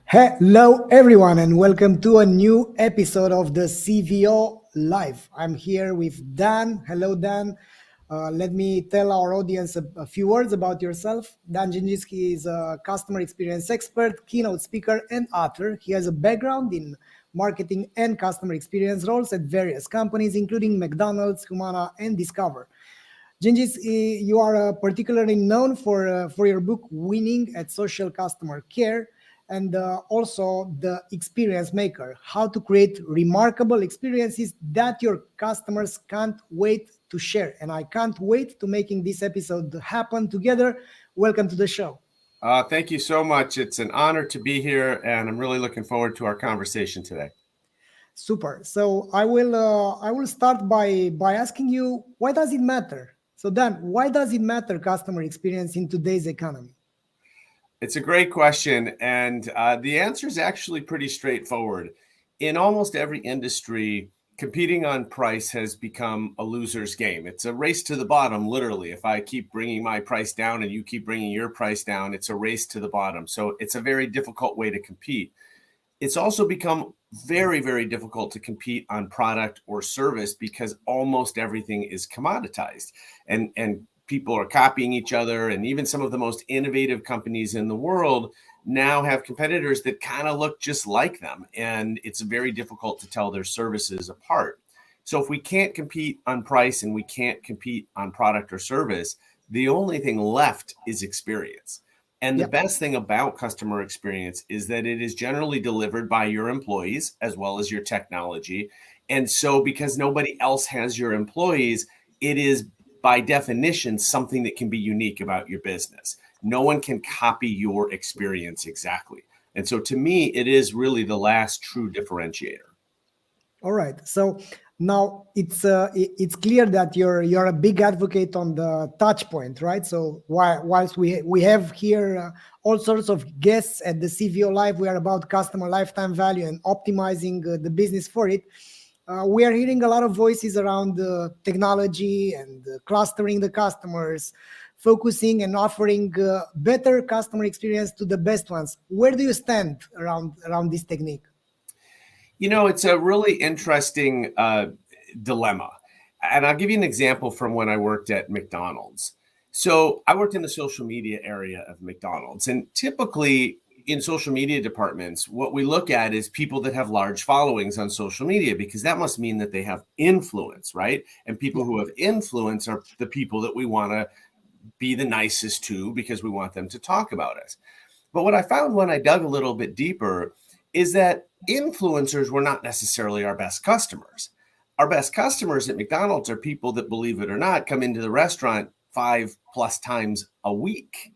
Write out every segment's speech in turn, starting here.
Hello, everyone, and welcome to a new episode of the CVO Live. I'm here with Dan. Hello, Dan. Let me tell our audience a few words about yourself. Dan Gingiss is a customer experience expert, keynote speaker, and author. He has a background in marketing and customer experience roles at various companies, including McDonald's, Humana, and Discover. Gingiss, you are particularly known for your book Winning at Social Customer Care, and also the Experience Maker, how to create remarkable experiences that your customers can't wait to share. And I can't wait to making this episode happen together. Welcome to the show. Thank you so much. It's an honor to be here, and I'm really looking forward to our conversation today. Super. So I will start by asking you, why does it matter? So Dan, why does it matter customer experience in today's economy? It's a great question, and the answer is actually pretty straightforward. In almost every industry, competing on price has become a loser's game. It's a race to the bottom, literally. If I keep bringing my price down and you keep bringing your price down, it's a race to the bottom. So it's a very difficult way to compete. It's also become very, very difficult to compete on product or service because almost everything is commoditized. And people are copying each other, and even some of the most innovative companies in the world now have competitors that kind of look just like them, and it's very difficult to tell their services apart. So if we can't compete on price and we can't compete on product or service, the only thing left is experience. And the best thing about customer experience is that it is generally delivered by your employees as well as your technology. And so because nobody else has your employees, it is by definition, something that can be unique about your business. No one can copy your experience exactly. And so to me, it is really the last true differentiator. All right. So now it's clear that you're a big advocate on the touch point, right? So whilst we have here all sorts of guests at the CVO Live, we are about customer lifetime value and optimizing the business for it. We are hearing a lot of voices around technology and clustering the customers, focusing and offering better customer experience to the best ones. Where do you stand around this technique? You know, it's a really interesting dilemma. And I'll give you an example from when I worked at McDonald's. So I worked in the social media area of McDonald's, and typically in social media departments, what we look at is people that have large followings on social media, because that must mean that they have influence, right? And people who have influence are the people that we want to be the nicest to because we want them to talk about us. But what I found when I dug a little bit deeper is that influencers were not necessarily our best customers. Our best customers at McDonald's are people that, believe it or not, come into the restaurant 5+ times a week.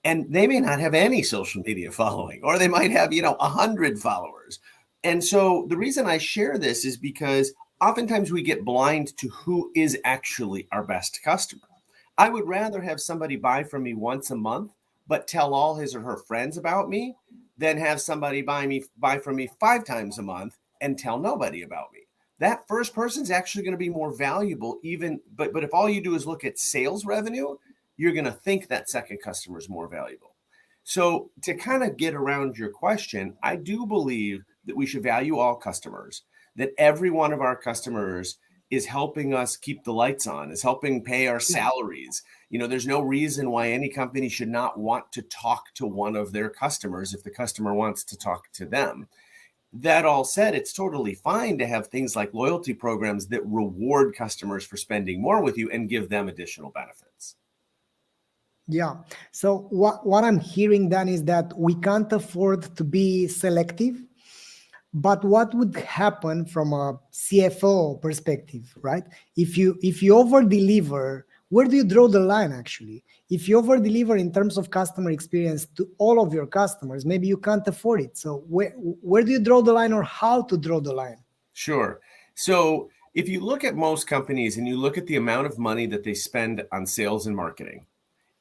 And they may not have any social media following, or they might have, 100 followers. And so the reason I share this is because oftentimes we get blind to who is actually our best customer. I would rather have somebody buy from me once a month, but tell all his or her friends about me, than have somebody buy from me 5 times a month and tell nobody about me. That first person is actually going to be more valuable, but if all you do is look at sales revenue, you're going to think that second customer is more valuable. So to kind of get around your question, I do believe that we should value all customers, that every one of our customers is helping us keep the lights on, is helping pay our salaries. There's no reason why any company should not want to talk to one of their customers if the customer wants to talk to them. That all said, it's totally fine to have things like loyalty programs that reward customers for spending more with you and give them additional benefits. Yeah. So what I'm hearing then is that we can't afford to be selective. But what would happen from a CFO perspective, right? If you over deliver, where do you draw the line actually? If you over deliver in terms of customer experience to all of your customers, maybe you can't afford it. So where do you draw the line, or how to draw the line? Sure. So if you look at most companies and you look at the amount of money that they spend on sales and marketing,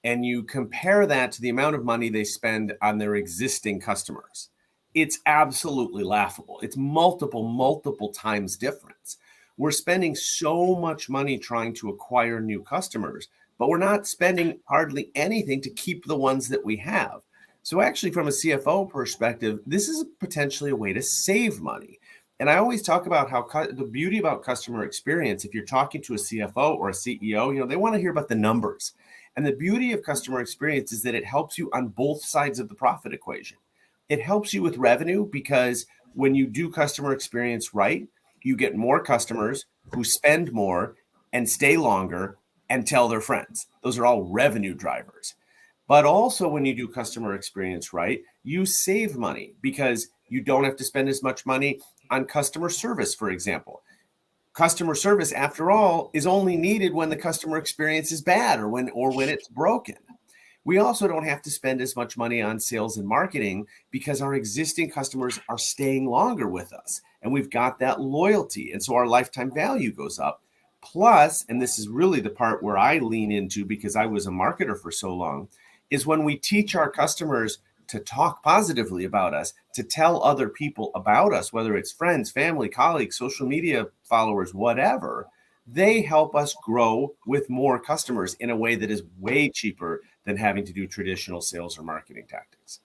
and you compare that to the amount of money they spend on their existing customers, it's absolutely laughable. It's multiple times difference. We're spending so much money trying to acquire new customers, but we're not spending hardly anything to keep the ones that we have. So actually, from a CFO perspective, this is potentially a way to save money. And I always talk about how the beauty about customer experience, if you're talking to a CFO or a CEO, they want to hear about the numbers. And the beauty of customer experience is that it helps you on both sides of the profit equation. It helps you with revenue because when you do customer experience right, you get more customers who spend more and stay longer and tell their friends. Those are all revenue drivers. But also when you do customer experience right, you save money because you don't have to spend as much money on customer service, for example. Customer service, after all, is only needed when the customer experience is bad or when it's broken. We also don't have to spend as much money on sales and marketing because our existing customers are staying longer with us and we've got that loyalty. And so our lifetime value goes up. Plus, and this is really the part where I lean into because I was a marketer for so long, is when we teach our customers to talk positively about us, to tell other people about us, whether it's friends, family, colleagues, social media followers, whatever, they help us grow with more customers in a way that is way cheaper than having to do traditional sales or marketing tactics.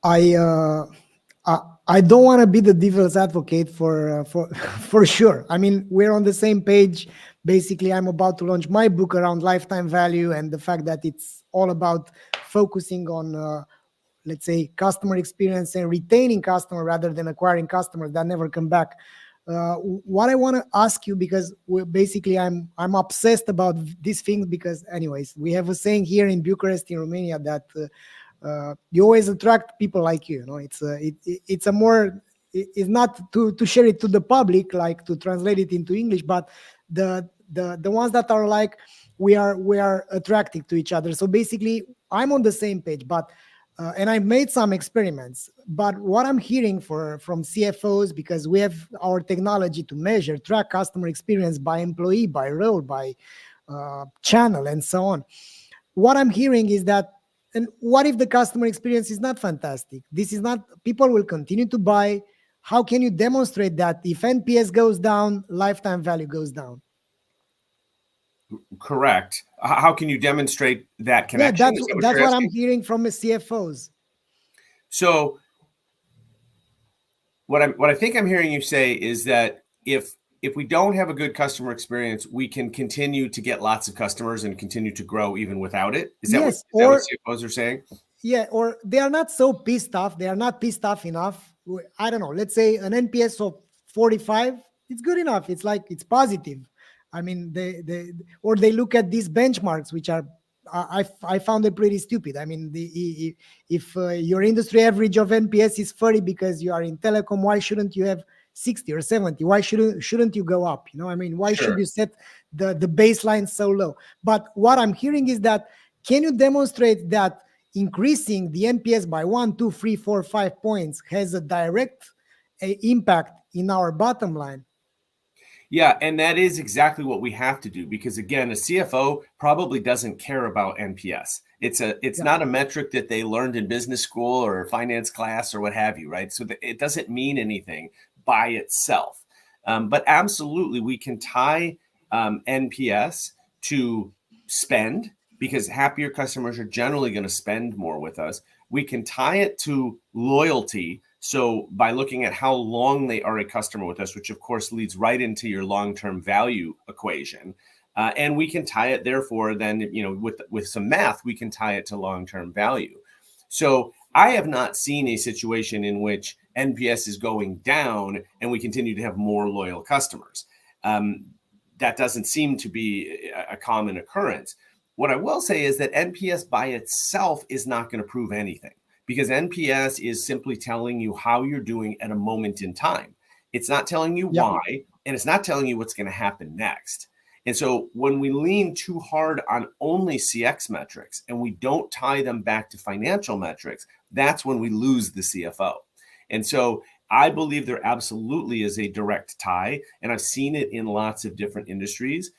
I don't want to be the devil's advocate for for sure. I mean, we're on the same page. Basically, I'm about to launch my book around lifetime value and the fact that it's all about focusing on, let's say, customer experience and retaining customer rather than acquiring customers that never come back. What I want to ask you, because I'm obsessed about these things, because anyways, we have a saying here in Bucharest, in Romania, that you always attract people like you. It's not to share it to the public, like to translate it into English, but the ones that are like we are attractive to each other. So basically, I'm on the same page, but and I've made some experiments. But what I'm hearing from CFOs, because we have our technology to measure, track customer experience by employee, by role, by channel, and so on. What I'm hearing is that, and what if the customer experience is not fantastic? This is not, people will continue to buy. How can you demonstrate that if NPS goes down, lifetime value goes down? Correct. How can you demonstrate that connection? Yeah, that's what I'm hearing from the CFOs. So what I think I'm hearing you say is that if we don't have a good customer experience, we can continue to get lots of customers and continue to grow even without it. Is that what CFOs are saying? Yeah, or they are not so pissed off. They are not pissed off enough. I don't know. Let's say an NPS of 45, it's good enough. It's like, it's positive. I mean, they look at these benchmarks, which are, I found it pretty stupid. I mean, if your industry average of NPS is 30 because you are in telecom, why shouldn't you have 60 or 70? Why shouldn't you go up? I mean, why should you set the baseline so low? But what I'm hearing is that, can you demonstrate that increasing the NPS by 1, 2, 3, 4, 5 points has a direct impact in our bottom line? Yeah, and that is exactly what we have to do, because again, a CFO probably doesn't care about NPS. It's not a metric that they learned in business school or finance class or what have you, right? So it doesn't mean anything by itself. But absolutely, we can tie NPS to spend, because happier customers are generally going to spend more with us. We can tie it to loyalty. So by looking at how long they are a customer with us, which of course leads right into your long-term value equation. And we can tie it, therefore, then, with some math, we can tie it to long-term value. So I have not seen a situation in which NPS is going down and we continue to have more loyal customers. That doesn't seem to be a common occurrence. What I will say is that NPS by itself is not going to prove anything, because NPS is simply telling you how you're doing at a moment in time. It's not telling you why, and it's not telling you what's going to happen next. And so when we lean too hard on only CX metrics and we don't tie them back to financial metrics, that's when we lose the CFO. And so I believe there absolutely is a direct tie, and I've seen it in lots of different industries.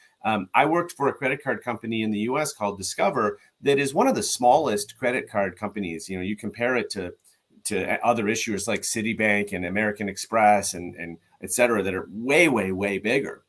I worked for a credit card company in the US called Discover that is one of the smallest credit card companies. You compare it to other issuers like Citibank and American Express and et cetera, that are way, way, way bigger.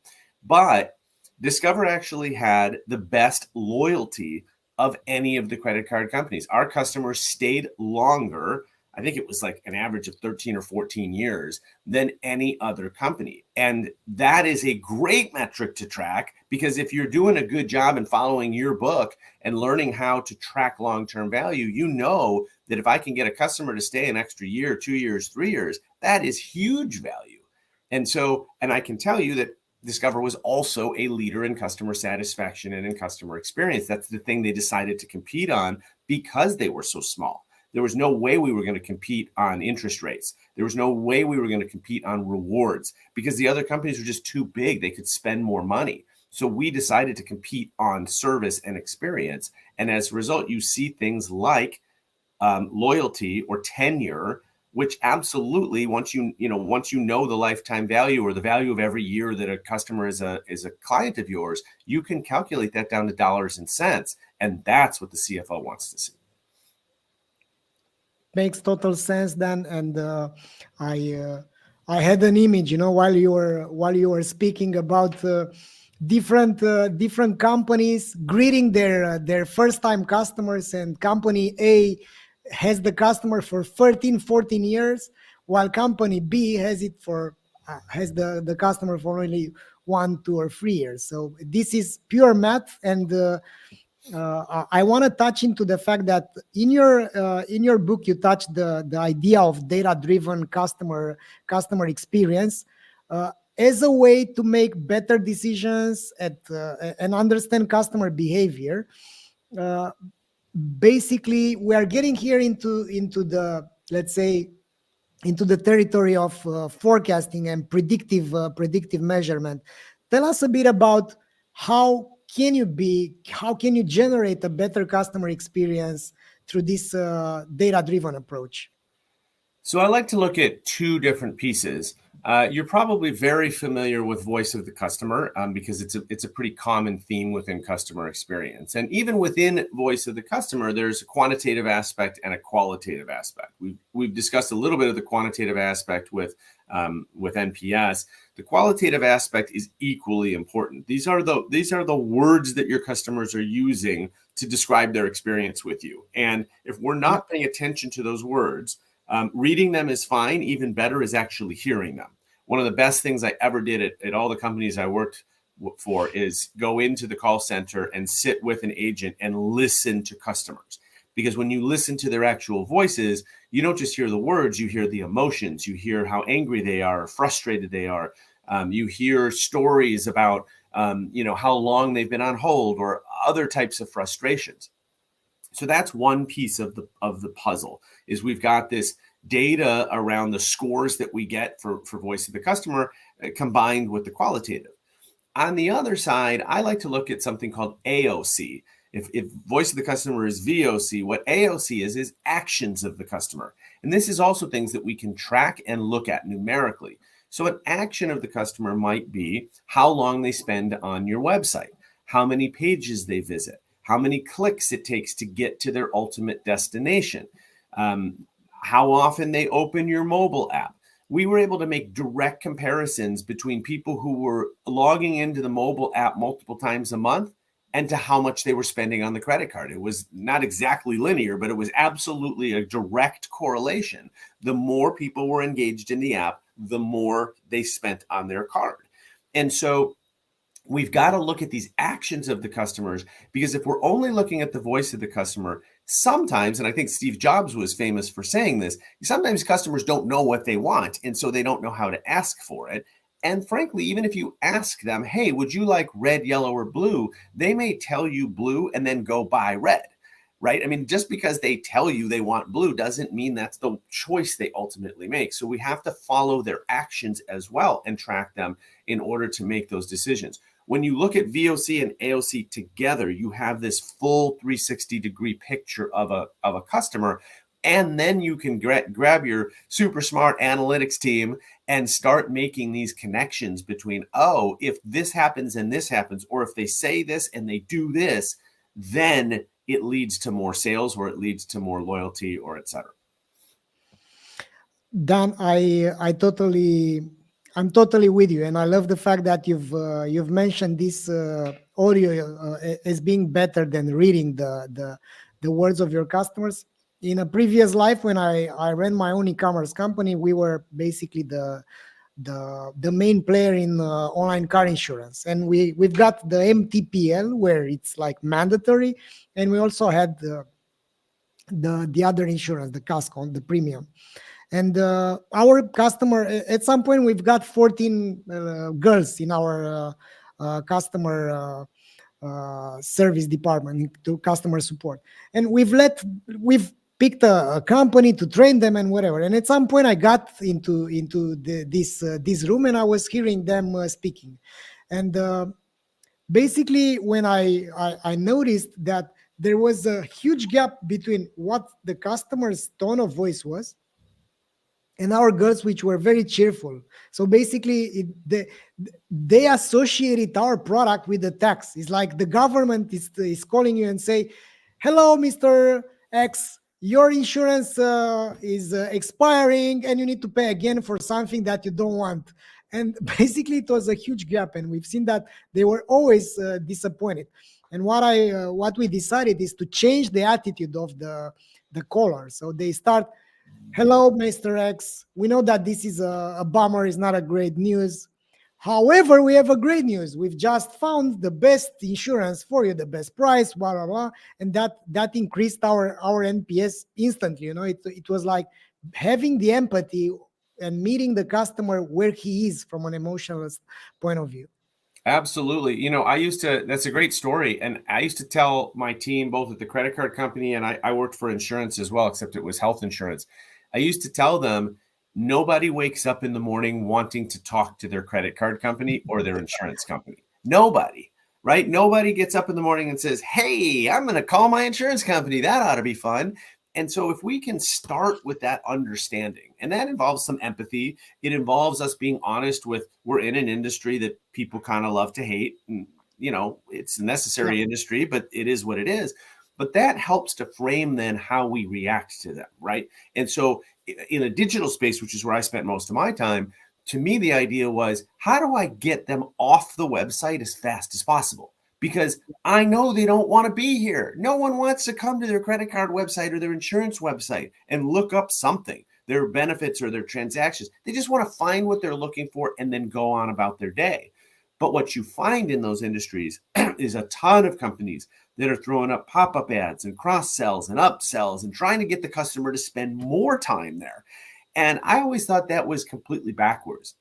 But Discover actually had the best loyalty of any of the credit card companies. Our customers stayed longer. I think it was like an average of 13 or 14 years than any other company. And that is a great metric to track, because if you're doing a good job and following your book and learning how to track long-term value, you know that if I can get a customer to stay an extra year, 2 years, 3 years, that is huge value. And I can tell you that Discover was also a leader in customer satisfaction and in customer experience. That's the thing they decided to compete on because they were so small. There was no way we were going to compete on interest rates. There was no way we were going to compete on rewards because the other companies were just too big. They could spend more money. So we decided to compete on service and experience. And as a result, you see things like loyalty or tenure, which absolutely, once you know the lifetime value or the value of every year that a customer is a client of yours, you can calculate that down to dollars and cents, and that's what the CFO wants to see. Makes total sense, Dan. And I had an image, while you were speaking about different companies greeting their first time customers, and company A has the customer for 13, 14 years, while company B has the customer for only 1, 2, or 3 years. So this is pure math. And I want to touch into the fact that in your book you touched the idea of data-driven customer experience as a way to make better decisions and understand customer behavior. Basically, we are getting here into the, let's say, into the territory of forecasting and predictive measurement. Tell us a bit about how can you generate a better customer experience through this data-driven approach? So I like to look at two different pieces. You're probably very familiar with voice of the customer because it's a pretty common theme within customer experience. And even within voice of the customer, there's a quantitative aspect and a qualitative aspect. We've discussed a little bit of the quantitative aspect with NPS. The qualitative aspect is equally important. These are the words that your customers are using to describe their experience with you. And if we're not paying attention to those words, reading them is fine. Even better is actually hearing them. One of the best things I ever did at all the companies I worked for is go into the call center and sit with an agent and listen to customers. Because when you listen to their actual voices, you don't just hear the words, you hear the emotions, you hear how angry they are, frustrated they are. You hear stories about, how long they've been on hold or other types of frustrations. So that's one piece of the puzzle, is we've got this data around the scores that we get for voice of the customer combined with the qualitative. On the other side, I like to look at something called AOC. If voice of the customer is VOC, what AOC is actions of the customer. And this is also things that we can track and look at numerically. So an action of the customer might be how long they spend on your website, how many pages they visit, how many clicks it takes to get to their ultimate destination, how often they open your mobile app. We were able to make direct comparisons between people who were logging into the mobile app multiple times a month and to how much they were spending on the credit card. It was not exactly linear, but it was absolutely a direct correlation. The more people were engaged in the app, the more they spent on their card. And so we've got to look at these actions of the customers, because if we're only looking at the voice of the customer, sometimes, and I think Steve Jobs was famous for saying this, sometimes customers don't know what they want, and so they don't know how to ask for it. And frankly, even if you ask them, hey, would you like red, yellow, or blue? They may tell you blue and then go buy red, right? I mean, just because they tell you they want blue doesn't mean that's the choice they ultimately make. So we have to follow their actions as well and track them in order to make those decisions. When you look at VOC and AOC together, you have this full 360-degree picture of a customer. And then you can grab your super smart analytics team and start making these connections between, oh, if this happens and this happens, or if they say this and they do this, then it leads to more sales, or it leads to more loyalty, or et cetera. Dan, I totally I'm totally with you, and I love the fact that you've mentioned this audio as being better than reading the words of your customers. In a previous life, when I ran my own e-commerce company, we were basically the main player in online car insurance, and we've got the MTPL where it's like mandatory, and we also had the other insurance, the casco, the premium. And our customer, at some point, we've got 14 girls in our customer service department, to customer support, and we've picked a company to train them and whatever. And at some point, I got into this room, and I was hearing them speaking, and basically, when I noticed that there was a huge gap between what the customer's tone of voice was and our girls, which were very cheerful. So basically, they associated our product with the tax. It's like the government is calling you and say, "Hello, Mr. X, your insurance is expiring, and you need to pay again for something that you don't want." And basically, it was a huge gap, and we've seen that they were always disappointed. And what we decided is to change the attitude of the caller. So they start, "Hello, Mr. X. We know that this is a bummer, it's not a great news. However, we have a great news. We've just found the best insurance for you, the best price, blah, blah, blah." And that increased our NPS instantly. It was like having the empathy and meeting the customer where he is from an emotional point of view. Absolutely. That's a great story. And I used to tell my team, both at the credit card company, and I worked for insurance as well, except it was health insurance. I used to tell them, nobody wakes up in the morning wanting to talk to their credit card company or their insurance company. Nobody, right? Nobody gets up in the morning and says, "Hey, I'm going to call my insurance company. That ought to be fun." And so if we can start with that understanding, and that involves some empathy, it involves us being honest with, we're in an industry that people kind of love to hate. And, it's a necessary industry, but it is what it is. But that helps to frame then how we react to them, right? And so in a digital space, which is where I spent most of my time, to me, the idea was, how do I get them off the website as fast as possible? Because I know they don't want to be here. No one wants to come to their credit card website or their insurance website and look up something, their benefits or their transactions. They just want to find what they're looking for and then go on about their day. But what you find in those industries is a ton of companies that are throwing up pop-up ads and cross-sells and upsells and trying to get the customer to spend more time there. And I always thought that was completely backwards.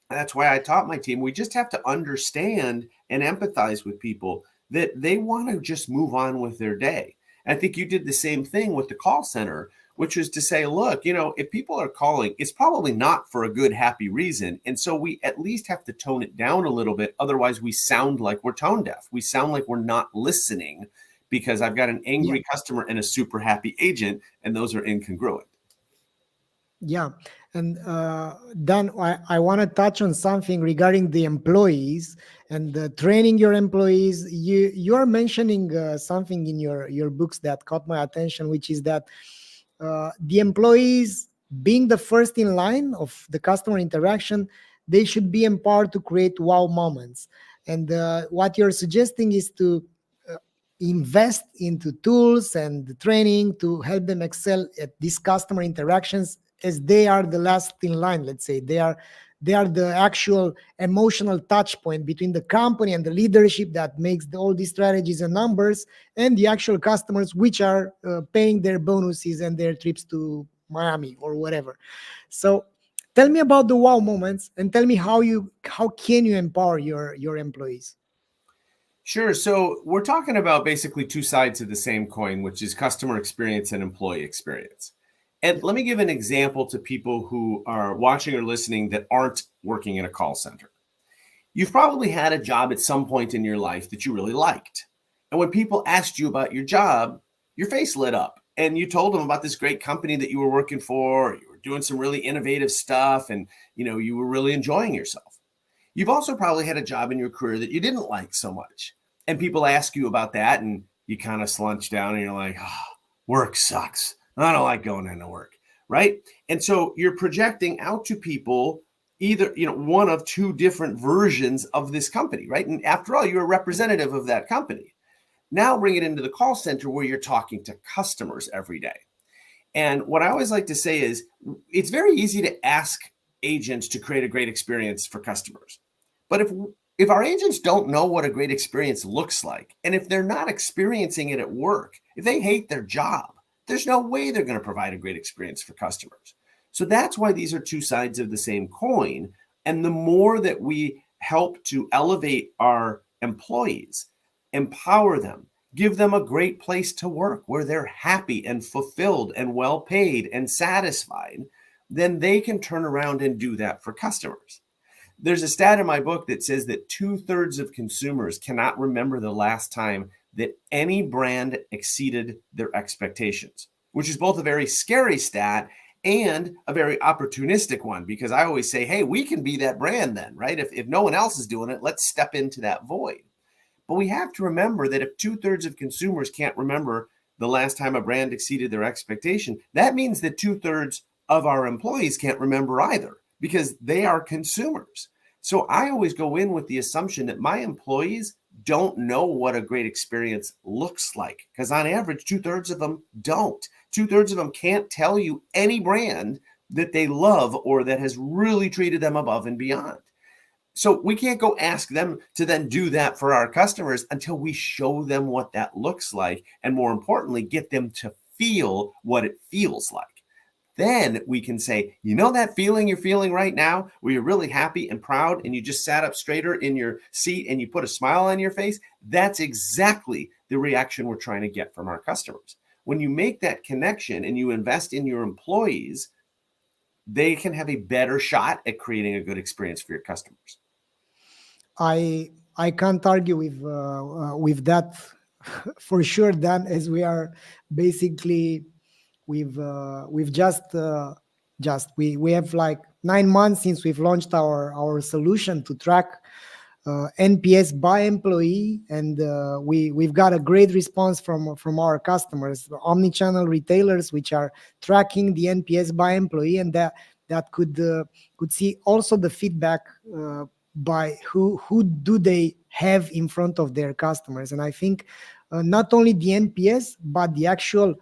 And that's why I taught my team, we just have to understand and empathize with people that they want to just move on with their day. And I think you did the same thing with the call center, which was to say, look, if people are calling, it's probably not for a good, happy reason. And so we at least have to tone it down a little bit. Otherwise, we sound like we're tone deaf. We sound like we're not listening, because I've got an angry customer and a super happy agent, and those are incongruent. Yeah. And Dan, I want to touch on something regarding the employees and training your employees. You are mentioning something in your books that caught my attention, which is that the employees, being the first in line of the customer interaction, they should be empowered to create wow moments. And what you're suggesting is to invest into tools and training to help them excel at these customer interactions, as they are the last in line. Let's say they are the actual emotional touch point between the company and the leadership that makes all these strategies and numbers, and the actual customers, which are paying their bonuses and their trips to Miami or whatever. So tell me about the wow moments, and tell me how can you empower your employees. Sure. So we're talking about basically two sides of the same coin, which is customer experience and employee experience. And let me give an example to people who are watching or listening that aren't working in a call center. You've probably had a job at some point in your life that you really liked. And when people asked you about your job, your face lit up and you told them about this great company that you were working for. You were doing some really innovative stuff, and you were really enjoying yourself. You've also probably had a job in your career that you didn't like so much. And people ask you about that, and you kind of slunch down and you're like, oh, work sucks. I don't like going into work, right? And so you're projecting out to people either, one of two different versions of this company, right? And after all, you're a representative of that company. Now bring it into the call center where you're talking to customers every day. And what I always like to say is it's very easy to ask agents to create a great experience for customers. But if our agents don't know what a great experience looks like, and if they're not experiencing it at work, if they hate their job, there's no way they're going to provide a great experience for customers. So that's why these are two sides of the same coin. And the more that we help to elevate our employees, empower them, give them a great place to work where they're happy and fulfilled and well paid and satisfied, then they can turn around and do that for customers. There's a stat in my book that says that 2/3 of consumers cannot remember the last time that any brand exceeded their expectations, which is both a very scary stat and a very opportunistic one, because I always say, hey, we can be that brand then, right? If no one else is doing it, let's step into that void. But we have to remember that if 2/3 of consumers can't remember the last time a brand exceeded their expectation, that means that 2/3 of our employees can't remember either, because they are consumers. So I always go in with the assumption that my employees don't know what a great experience looks like, because on average, 2/3 of them don't. 2/3 of them can't tell you any brand that they love or that has really treated them above and beyond. So we can't go ask them to then do that for our customers until we show them what that looks like. And more importantly, get them to feel what it feels like. Then we can say, that feeling you're feeling right now, where you're really happy and proud and you just sat up straighter in your seat and you put a smile on your face, that's exactly the reaction we're trying to get from our customers. When you make that connection and you invest in your employees, they can have a better shot at creating a good experience for your customers. I can't argue with that for sure, Dan, as we are basically we've just we have like 9 months since we've launched our solution to track NPS by employee, and we've got a great response from our customers, the omnichannel retailers, which are tracking the NPS by employee, and that could see also the feedback by who do they have in front of their customers. And I think not only the NPS but the actual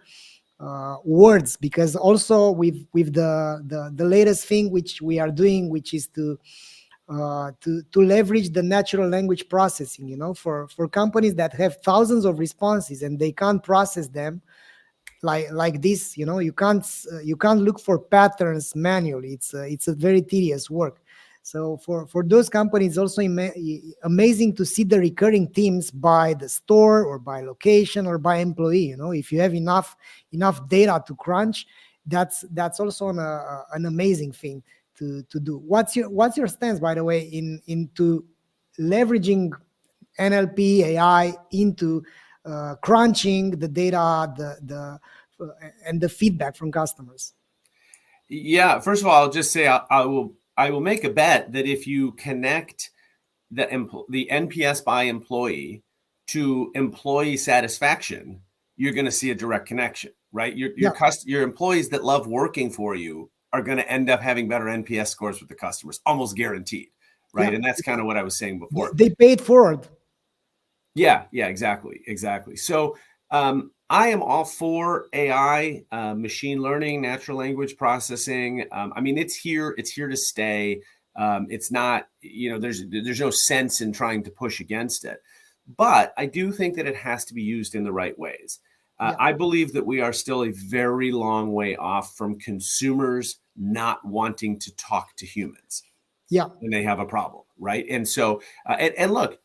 words, because also with the latest thing which we are doing, which is to leverage the natural language processing, for companies that have thousands of responses and they can't process them like this, you can't look for patterns manually. It's a very tedious work. So for those companies, also amazing to see the recurring themes by the store or by location or by employee. If you have enough data to crunch, that's also an amazing thing to do. What's your stance, by the way, into leveraging NLP AI into crunching the data, and the feedback from customers? Yeah, first of all, I'll just say I will make a bet that if you connect the NPS by employee to employee satisfaction, you're going to see a direct connection, right? Your employees that love working for you are going to end up having better NPS scores with the customers, almost guaranteed, right? Yeah. And that's kind of what I was saying before. They paid forward. Yeah, exactly. So I am all for AI, machine learning, natural language processing. It's here to stay. It's not, there's no sense in trying to push against it. But I do think that it has to be used in the right ways. I believe that we are still a very long way off from consumers not wanting to talk to humans. Yeah. When they have a problem, right? And so, and look,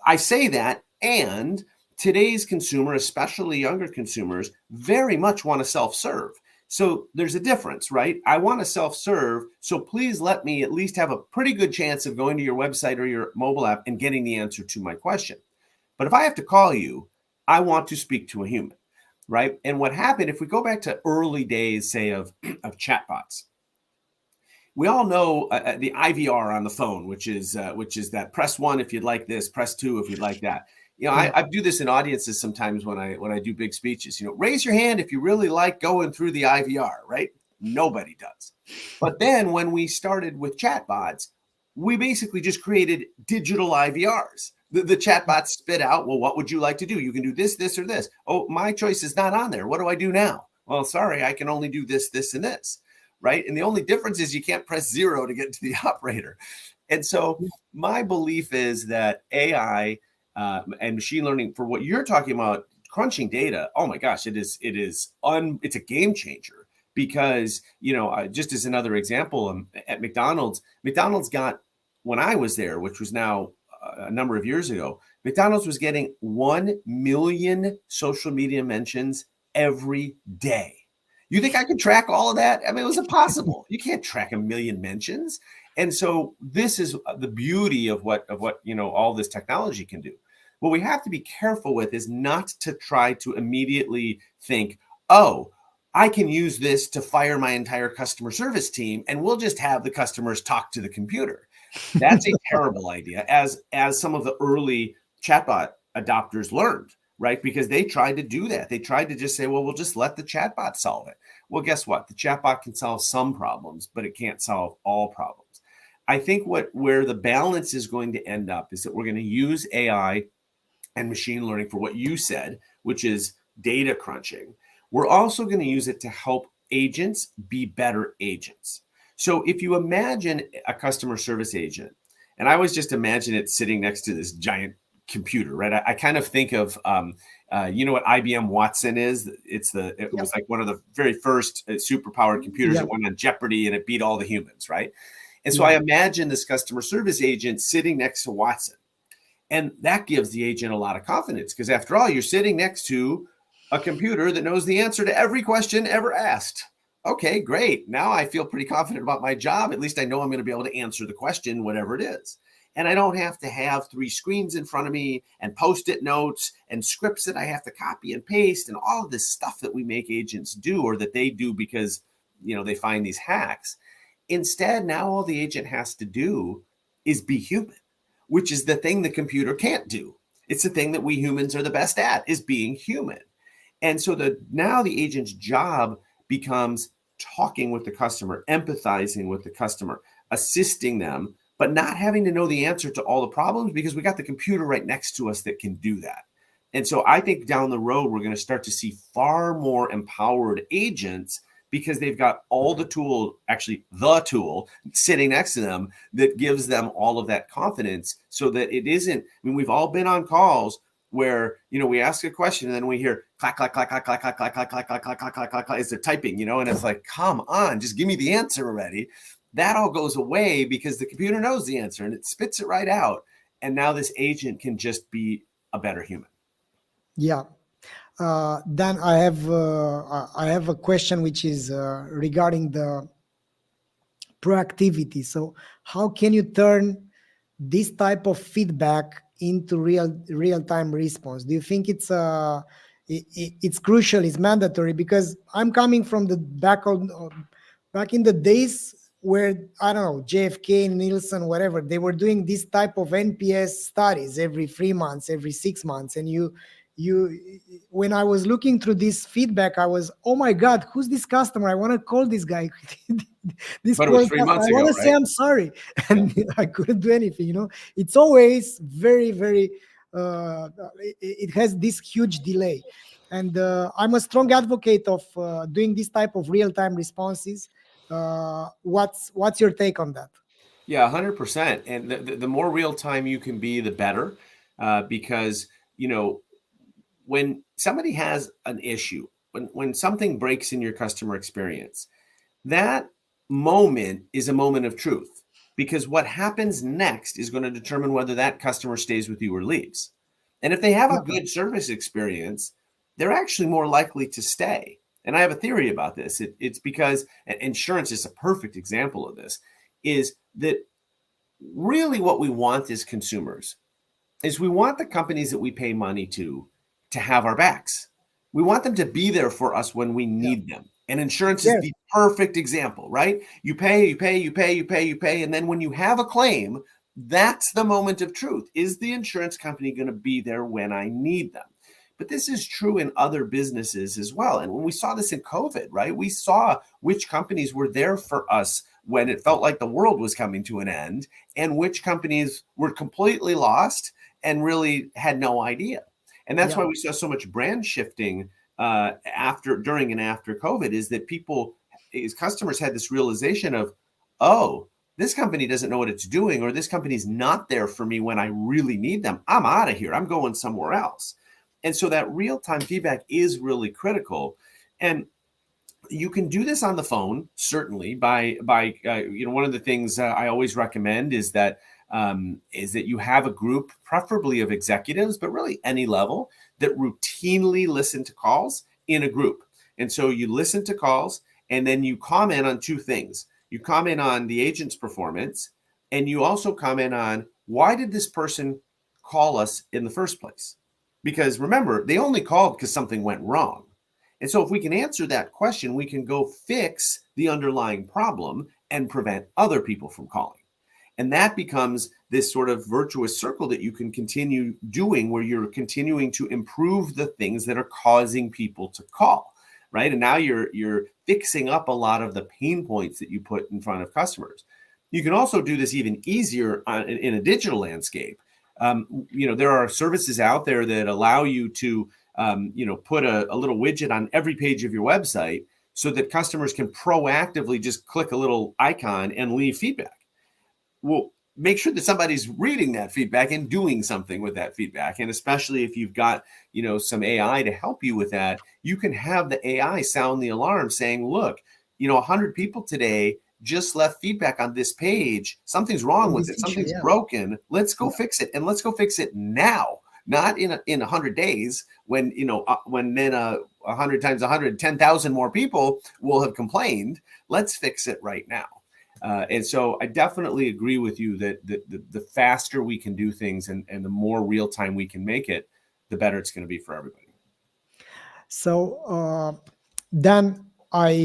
I say that, and today's consumer, especially younger consumers, very much want to self-serve. So there's a difference, right? I want to self-serve, so please let me at least have a pretty good chance of going to your website or your mobile app and getting the answer to my question. But if I have to call you, I want to speak to a human, right? And what happened, if we go back to early days, say, of chatbots, we all know the IVR on the phone, which is that press 1 if you'd like this, press 2 if you'd like that. I do this in audiences sometimes when I do big speeches. Raise your hand if you really like going through the IVR, right? Nobody does. But then when we started with chatbots, we basically just created digital IVRs. The chatbots spit out, well, what would you like to do? You can do this, this, or this. Oh, my choice is not on there. What do I do now? Well, sorry, I can only do this, this, and this, right? And the only difference is you can't press 0 to get to the operator. And so my belief is that AI and machine learning, for what you're talking about, crunching data, oh my gosh, it's a game changer. Because, just as another example, at McDonald's got, when I was there, which was now a number of years ago, McDonald's was getting 1 million social media mentions every day. You think I could track all of that? I mean, it was impossible. You can't track 1 million mentions. And so this is the beauty of what all this technology can do. What we have to be careful with is not to try to immediately think, oh, I can use this to fire my entire customer service team and we'll just have the customers talk to the computer. That's a terrible idea, as some of the early chatbot adopters learned, right? Because they tried to do that. They tried to just say, well, we'll just let the chatbot solve it. Well, guess what? The chatbot can solve some problems, but it can't solve all problems. I think where the balance is going to end up is that we're going to use AI and machine learning for what you said, which is data crunching. We're also going to use it to help agents be better agents. So if you imagine a customer service agent, and I always just imagine it sitting next to this giant computer, right? I kind of think of, you know what IBM Watson is? It was like one of the very first superpowered computers that went on Jeopardy and it beat all the humans, right? And so I imagine this customer service agent sitting next to Watson. And that gives the agent a lot of confidence because after all, you're sitting next to a computer that knows the answer to every question ever asked. Okay, great. Now I feel pretty confident about my job. At least I know I'm going to be able to answer the question, whatever it is. And I don't have to have 3 screens in front of me and Post-it notes and scripts that I have to copy and paste and all of this stuff that we make agents do or that they do because, they find these hacks. Instead, now all the agent has to do is be human, which is the thing the computer can't do. It's the thing that we humans are the best at, is being human. And so now the agent's job becomes talking with the customer, empathizing with the customer, assisting them, but not having to know the answer to all the problems because we got the computer right next to us that can do that. And so I think down the road, we're going to start to see far more empowered agents because they've got all the tool, actually the tool sitting next to them that gives them all of that confidence so that it isn't, we've all been on calls where, we ask a question and then we hear clack, clack, clack, clack, clack, clack, clack, clack, clack, clack, clack, clack, clack, clack, clack, as they're typing, and it's like, come on, just give me the answer already. That all goes away because the computer knows the answer and it spits it right out. And now this agent can just be a better human. Yeah. Dan, I have a question which is regarding the proactivity. So how can you turn this type of feedback into real-time response? Do you think it's crucial, it's mandatory? Because I'm coming from the back in the days where, I don't know, JFK, Nielsen, whatever, they were doing this type of NPS studies every 3 months, every 6 months. And when I was looking through this feedback, I was, oh my God, who's this customer? I want to call this guy. But it was 3 months ago, I want to say I'm sorry. And I couldn't do anything, It's always very, very, it has this huge delay. And I'm a strong advocate of doing this type of real-time responses. What's your take on that? Yeah, 100%. And the more real time you can be, the better, because when somebody has an issue, when something breaks in your customer experience, that moment is a moment of truth, because what happens next is going to determine whether that customer stays with you or leaves. And if they have a good service experience, they're actually more likely to stay. And I have a theory about this. It's because insurance is a perfect example of this, is that really what we want as consumers is we want the companies that we pay money to have our backs. We want them to be there for us when we need them. And insurance is the perfect example, right? You pay. And then when you have a claim, that's the moment of truth. Is the insurance company going to be there when I need them? but this is true in other businesses as well. And when we saw this in COVID, right, we saw which companies were there for us when it felt like the world was coming to an end, and which companies were completely lost and really had no idea. And that's why we saw so much brand shifting during and after COVID, is that customers had this realization of, oh, this company doesn't know what it's doing, or this company's not there for me when I really need them. I'm out of here. I'm going somewhere else. And so that real-time feedback is really critical. And you can do this on the phone, certainly, by one of the things I always recommend is that you have a group, preferably of executives, but really any level, that routinely listen to calls in a group. And so you listen to calls, and then you comment on two things. You comment on the agent's performance, and you also comment on, why did this person call us in the first place? Because remember, they only called because something went wrong. And so if we can answer that question, we can go fix the underlying problem and prevent other people from calling. And that becomes this sort of virtuous circle that you can continue doing, where you're continuing to improve the things that are causing people to call. Right. And now you're fixing up a lot of the pain points that you put in front of customers. You can also do this even easier in a digital landscape. There are services out there that allow you to, put a little widget on every page of your website so that customers can proactively just click a little icon and leave feedback. Well, make sure that somebody's reading that feedback and doing something with that feedback. And especially if you've got, some AI to help you with that, you can have the AI sound the alarm saying, look, 100 people today just left feedback on this page. Something's wrong with it. Something's broken. Let's go fix it. And let's go fix it now, not in 100 days when 100 times 100, 10,000 more people will have complained. Let's fix it right now. And so I definitely agree with you that the faster we can do things and the more real time we can make it, the better it's going to be for everybody. So Dan, I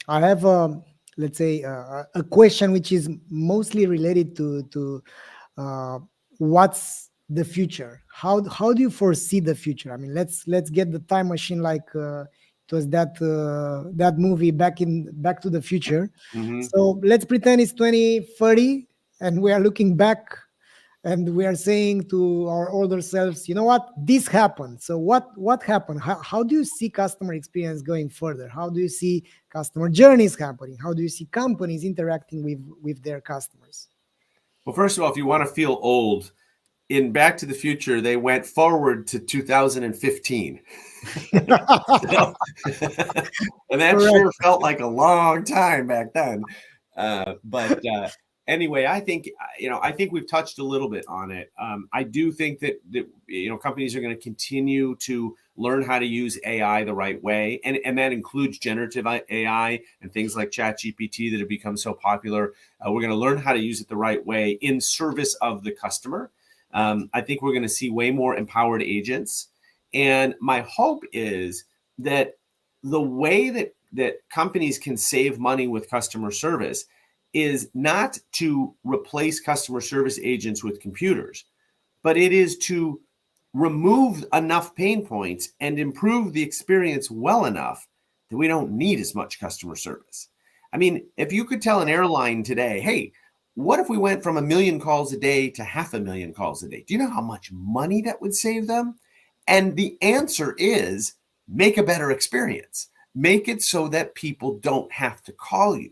have a question which is mostly related to what's the future. How do you foresee the future? I mean, let's get the time machine like it was that movie Back to the Future. Mm-hmm. So let's pretend it's 2030 and we are looking back and we are saying to our older selves, you know what, this happened. So what happened? How do you see customer experience going further? How do you see customer journeys happening? How do you see companies interacting with their customers? Well, first of all, if you want to feel old, in Back to the Future, they went forward to 2015. And that sure felt like a long time back then. But anyway, I think we've touched a little bit on it. I do think that companies are going to continue to learn how to use AI the right way. And that includes generative AI and things like ChatGPT that have become so popular. We're going to learn how to use it the right way in service of the customer. I think we're going to see way more empowered agents. And my hope is that the way that companies can save money with customer service is not to replace customer service agents with computers, but it is to remove enough pain points and improve the experience well enough that we don't need as much customer service. I mean, if you could tell an airline today, hey, what if we went from 1 million calls a day to 500,000 calls a day? Do you know how much money that would save them? And the answer is make a better experience. Make it so that people don't have to call you.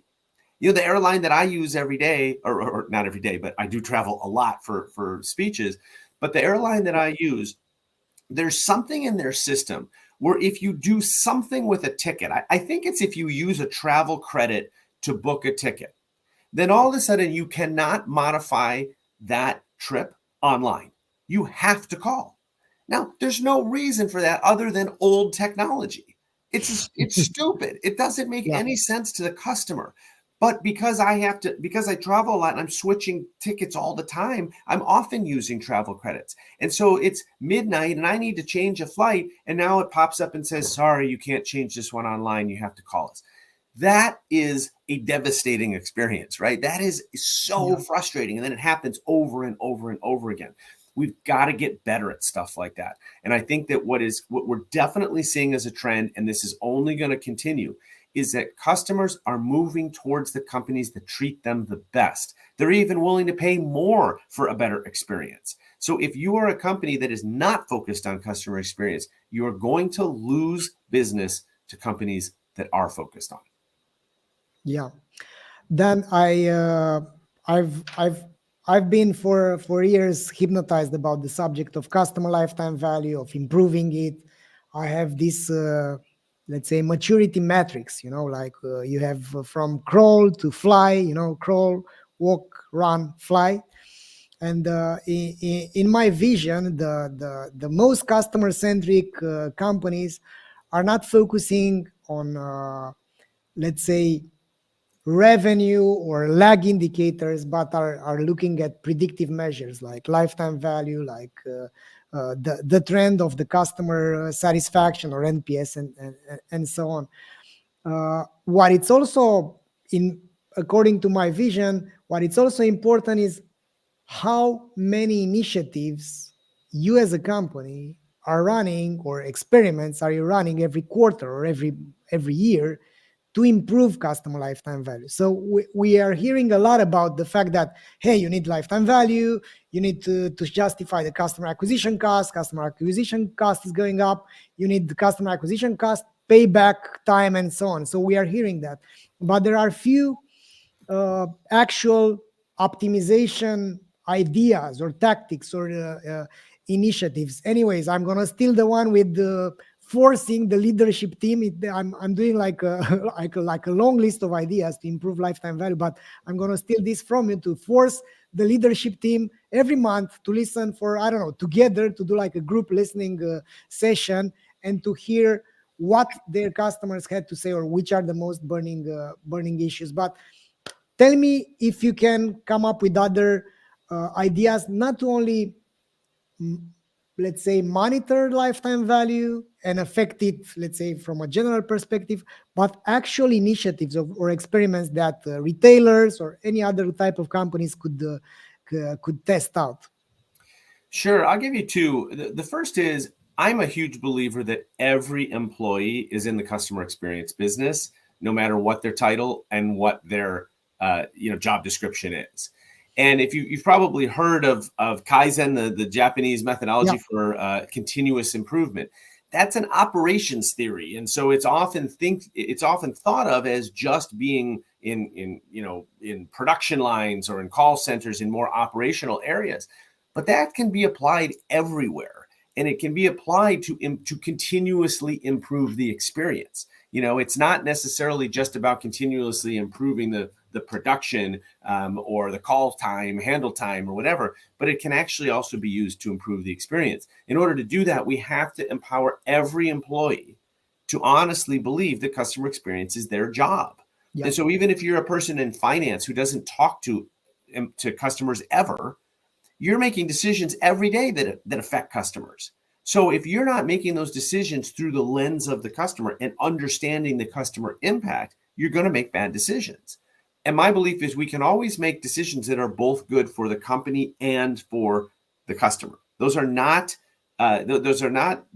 The airline that I use every day, or not every day, but I do travel a lot for speeches. But the airline that I use, there's something in their system where if you do something with a ticket, I think it's if you use a travel credit to book a ticket, then all of a sudden you cannot modify that trip online. You have to call. Now, there's no reason for that other than old technology. It's stupid. It doesn't make any sense to the customer. But because I travel a lot and I'm switching tickets all the time, I'm often using travel credits. And so it's midnight and I need to change a flight. And now it pops up and says, sorry, you can't change this one online. You have to call us. That is a devastating experience, right? That is so frustrating. And then it happens over and over and over again. We've got to get better at stuff like that. And I think that what we're definitely seeing as a trend, and this is only going to continue, is that customers are moving towards the companies that treat them the best. They're even willing to pay more for a better experience. So if you are a company that is not focused on customer experience, you are going to lose business to companies that are focused on it. Yeah. Then I've been for years hypnotized about the subject of customer lifetime value, of improving it. I have this let's say maturity metrics, like you have from crawl to fly, crawl, walk, run, fly. And in my vision, the most customer centric companies are not focusing on let's say revenue or lag indicators, but are looking at predictive measures like lifetime value, like the trend of the customer satisfaction or NPS, and so on. What it's also according to my vision, what it's also important is how many initiatives you as a company are running, or experiments are you running every quarter or every year to improve customer lifetime value. So we are hearing a lot about the fact that, hey, you need lifetime value, you need to justify the customer acquisition cost is going up, you need the customer acquisition cost, payback time, and so on. So we are hearing that. But there are few actual optimization ideas or tactics or initiatives. Anyways, I'm going to steal the one with the forcing the leadership team. I'm doing like a, like a long list of ideas to improve lifetime value, but I'm going to steal this from you to force the leadership team every month to listen for, I don't know, together to do like a group listening session, and to hear what their customers had to say, or which are the most burning issues. But tell me if you can come up with other ideas, not to only let's say monitor lifetime value and affect it, let's say from a general perspective, but actual initiatives or experiments that retailers or any other type of companies could test out. Sure, I'll give you two. The first is, I'm a huge believer that every employee is in the customer experience business, no matter what their title and what their job description is. And if you've probably heard of Kaizen, the Japanese methodology for continuous improvement, that's an operations theory, and so it's often thought of as just being in production lines or in call centers, in more operational areas. But that can be applied everywhere, and it can be applied to continuously improve the experience. It's not necessarily just about continuously improving the production or the call time, handle time, or whatever, but it can actually also be used to improve the experience. In order to do that, we have to empower every employee to honestly believe that customer experience is their job. Yep. And so even if you're a person in finance who doesn't talk to customers ever, you're making decisions every day that affect customers. So if you're not making those decisions through the lens of the customer and understanding the customer impact, you're going to make bad decisions. And my belief is we can always make decisions that are both good for the company and for the customer. Those are not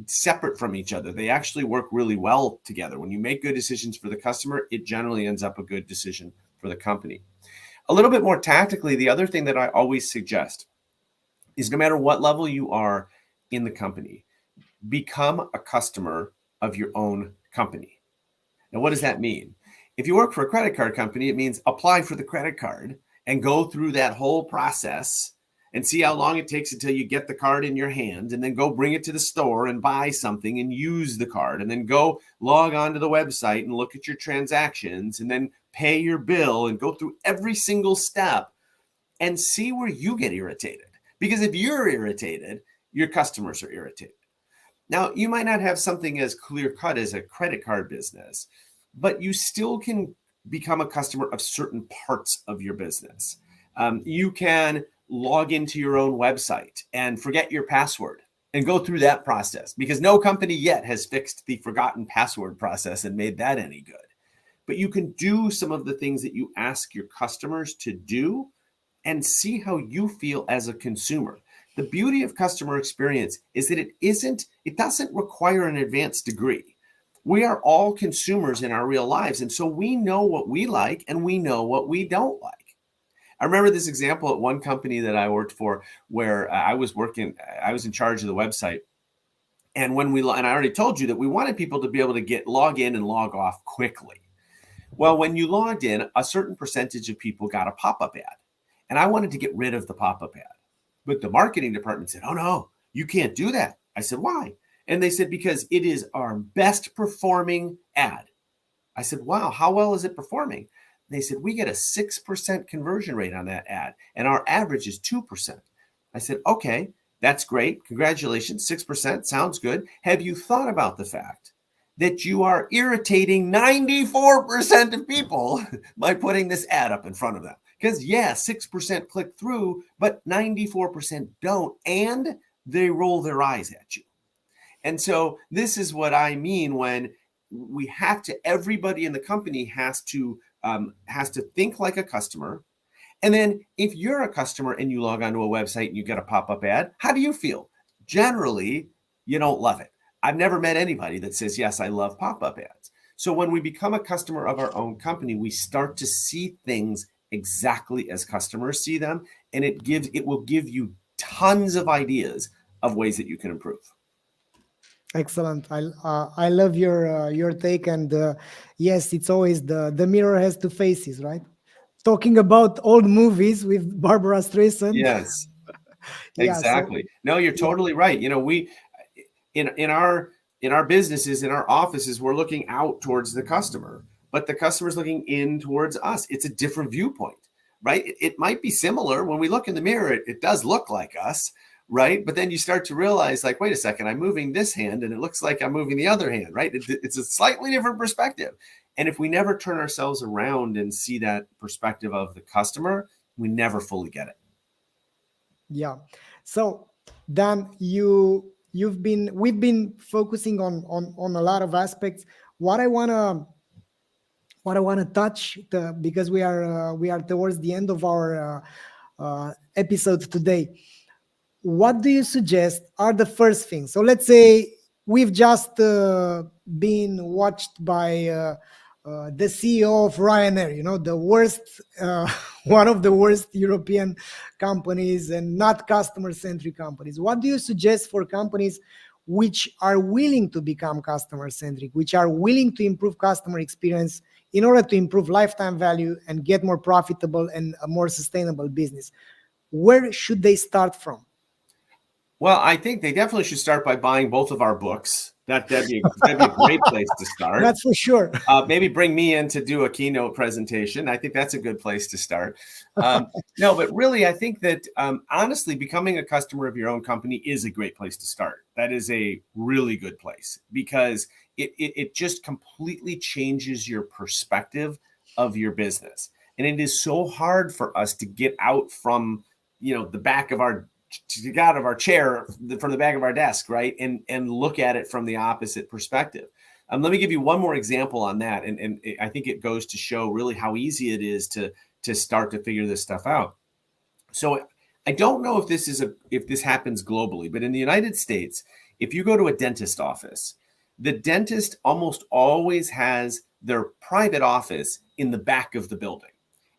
separate from each other. They actually work really well together. When you make good decisions for the customer, it generally ends up a good decision for the company. A little bit more tactically, the other thing that I always suggest is, no matter what level you are in the company, become a customer of your own company. Now, what does that mean? If you work for a credit card company, it means apply for the credit card and go through that whole process and see how long it takes until you get the card in your hand, and then go bring it to the store and buy something and use the card, and then go log on to the website and look at your transactions, and then pay your bill and go through every single step and see where you get irritated. Because if you're irritated, your customers are irritated. Now, you might not have something as clear-cut as a credit card business, but you still can become a customer of certain parts of your business. You can log into your own website and forget your password and go through that process, because no company yet has fixed the forgotten password process and made that any good. But you can do some of the things that you ask your customers to do and see how you feel as a consumer. The beauty of customer experience is that it doesn't require an advanced degree. We are all consumers in our real lives. And so we know what we like and we know what we don't like. I remember this example at one company that I worked for where I was in charge of the website. And and I already told you that we wanted people to be able to log in and log off quickly. Well, when you logged in, a certain percentage of people got a pop-up ad. And I wanted to get rid of the pop-up ad. But the marketing department said, "Oh no, you can't do that." I said, "Why?" And they said, "Because it is our best performing ad." I said, "Wow, how well is it performing?" They said, "We get a 6% conversion rate on that ad, and our average is 2%. I said, "Okay, that's great. Congratulations, 6%, sounds good. Have you thought about the fact that you are irritating 94% of people by putting this ad up in front of them? Because, yeah, 6% click through, but 94% don't, and they roll their eyes at you." And so this is what I mean when everybody in the company has to think like a customer. And then if you're a customer and you log onto a website and you get a pop-up ad, how do you feel? Generally, you don't love it. I've never met anybody that says, "Yes, I love pop-up ads." So when we become a customer of our own company, we start to see things exactly as customers see them. And it will give you tons of ideas of ways that you can improve. Excellent. I love your take, and yes, it's always the mirror has two faces, right? Talking about old movies with Barbara Streisand. Yes, Yeah. So exactly. No, you're yeah, totally right. We in our businesses, in our offices, we're looking out towards the customer, but the customer's looking in towards us. It's a different viewpoint, right? It might be similar. When we look in the mirror, it does look like us, right? But then you start to realize, like, wait a second, I'm moving this hand and it looks like I'm moving the other hand, right? It's a slightly different perspective. And if we never turn ourselves around and see that perspective of the customer, we never fully get it. yeah. So Dan, we've been focusing on a lot of aspects. What I wanna touch, because we are towards the end of our episode today. What do you suggest are the first things? So let's say we've just been watched by the CEO of Ryanair, the worst, one of the worst European companies and not customer-centric companies. What do you suggest for companies which are willing to become customer-centric, which are willing to improve customer experience in order to improve lifetime value and get more profitable and a more sustainable business? Where should they start from? Well, I think they definitely should start by buying both of our books. That'd be a great place to start. That's for sure. Maybe bring me in to do a keynote presentation. I think that's a good place to start. No, but really, I think that honestly, becoming a customer of your own company is a great place to start. That is a really good place because it just completely changes your perspective of your business. And it is so hard for us to get out from the back of our to get out of our chair from the back of our desk, right? And look at it from the opposite perspective. Let me give you one more example on that. And I think it goes to show really how easy it is to start to figure this stuff out. So I don't know if this happens globally, but in the United States, if you go to a dentist office, the dentist almost always has their private office in the back of the building.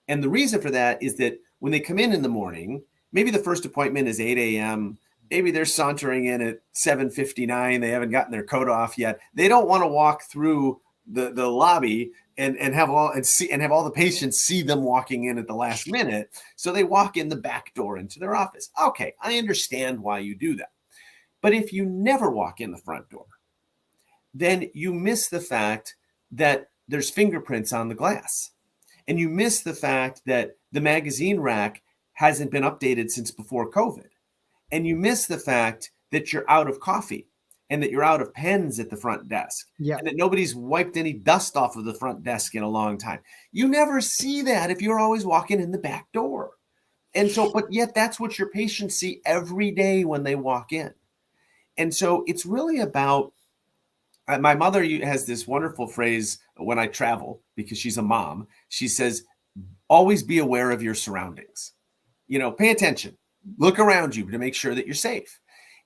And the reason for that is that when they come in the morning, maybe the first appointment is 8 a.m. Maybe they're sauntering in at 7:59. They haven't gotten their coat off yet. They don't want to walk through the lobby and have all the patients see them walking in at the last minute. So they walk in the back door into their office. Okay, I understand why you do that. But if you never walk in the front door, then you miss the fact that there's fingerprints on the glass. And you miss the fact that the magazine rack hasn't been updated since before COVID. And you miss the fact that you're out of coffee and that you're out of pens at the front desk. Yeah. And that nobody's wiped any dust off of the front desk in a long time. You never see that if you're always walking in the back door. And so, but yet that's what your patients see every day when they walk in. And so it's really about, my mother has this wonderful phrase when I travel, because she's a mom. She says, always be aware of your surroundings. Pay attention. Look around you to make sure that you're safe.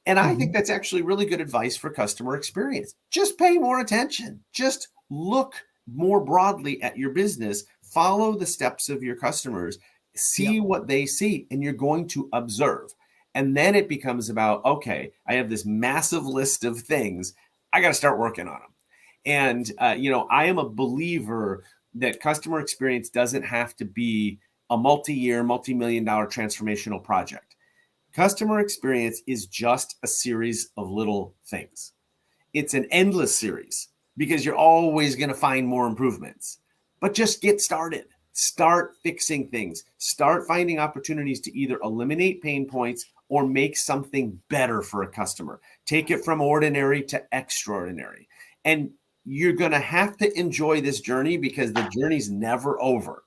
And I think that's actually really good advice for customer experience. Just pay more attention. Just look more broadly at your business. Follow the steps of your customers. See what they see, and you're going to observe. And then it becomes about, okay, I have this massive list of things. I got to start working on them. And, I am a believer that customer experience doesn't have to be a multi-year, multi-million-dollar transformational project. Customer experience is just a series of little things. It's an endless series because you're always going to find more improvements. But just get started. Start fixing things. Start finding opportunities to either eliminate pain points or make something better for a customer. Take it from ordinary to extraordinary. And you're going to have to enjoy this journey because the journey's never over.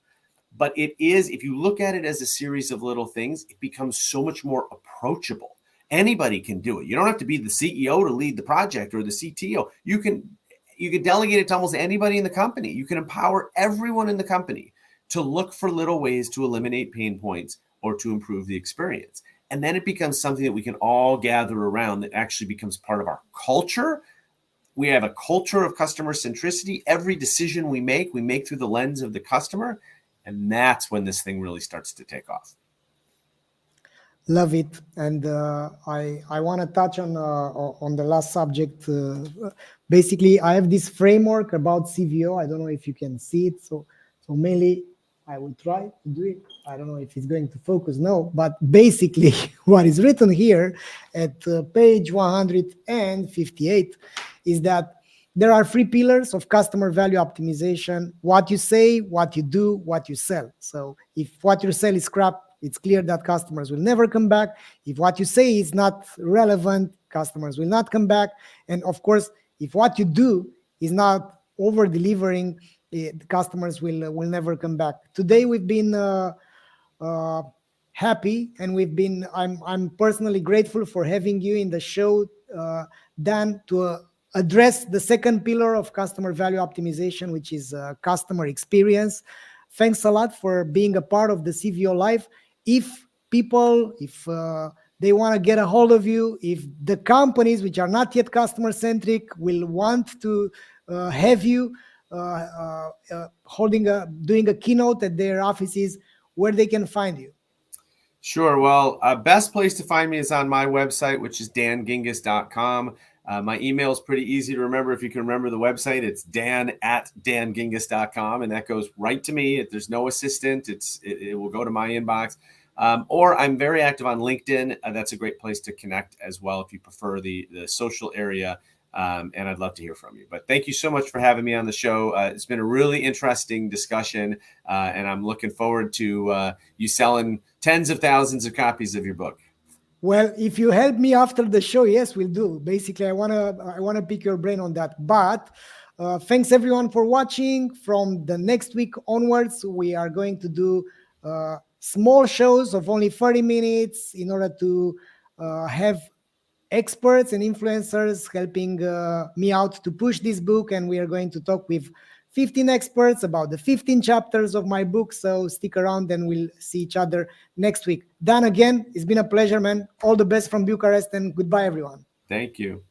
But it is, if you look at it as a series of little things, it becomes so much more approachable. Anybody can do it. You don't have to be the CEO to lead the project or the CTO. You can delegate it to almost anybody in the company. You can empower everyone in the company to look for little ways to eliminate pain points or to improve the experience. And then it becomes something that we can all gather around that actually becomes part of our culture. We have a culture of customer centricity. Every decision we make through the lens of the customer. And that's when this thing really starts to take off. Love it. And I want to touch on the last subject. Basically, I have this framework about CVO. I don't know if you can see it. So mainly, I will try to do it. I don't know if it's going to focus. No, but basically, what is written here at page 158 is that there are 3 pillars of customer value optimization: what you say, what you do, what you sell. So if what you sell is crap, it's clear that customers will never come back. If what you say is not relevant, customers will not come back. And of course, if what you do is not over-delivering, the customers will never come back. Today, we've been happy, and I'm personally grateful for having you in the show, Dan, to address the second pillar of customer value optimization, which is customer experience. Thanks a lot for being a part of the CVO Live. If they want to get a hold of you, if the companies which are not yet customer centric will want to have you doing a keynote at their offices, where they can find you? Sure. Well, best place to find me is on my website, which is dangingiss.com. My email is pretty easy to remember. If you can remember the website, it's dan@dangingiss.com, and that goes right to me. There's no assistant. It will go to my inbox. Or I'm very active on LinkedIn. That's a great place to connect as well if you prefer the social area. And I'd love to hear from you. But thank you so much for having me on the show. It's been a really interesting discussion, and I'm looking forward to you selling tens of thousands of copies of your book. Well, if you help me after the show, yes, we'll do. Basically, I wanna pick your brain on that. But thanks everyone for watching. From the next week onwards, we are going to do small shows of only 30 minutes in order to have experts and influencers helping me out to push this book. And we are going to talk with 15 experts about the 15 chapters of my book. So stick around and we'll see each other next week. Dan, again, it's been a pleasure, man. All the best from Bucharest, and goodbye, everyone. Thank you.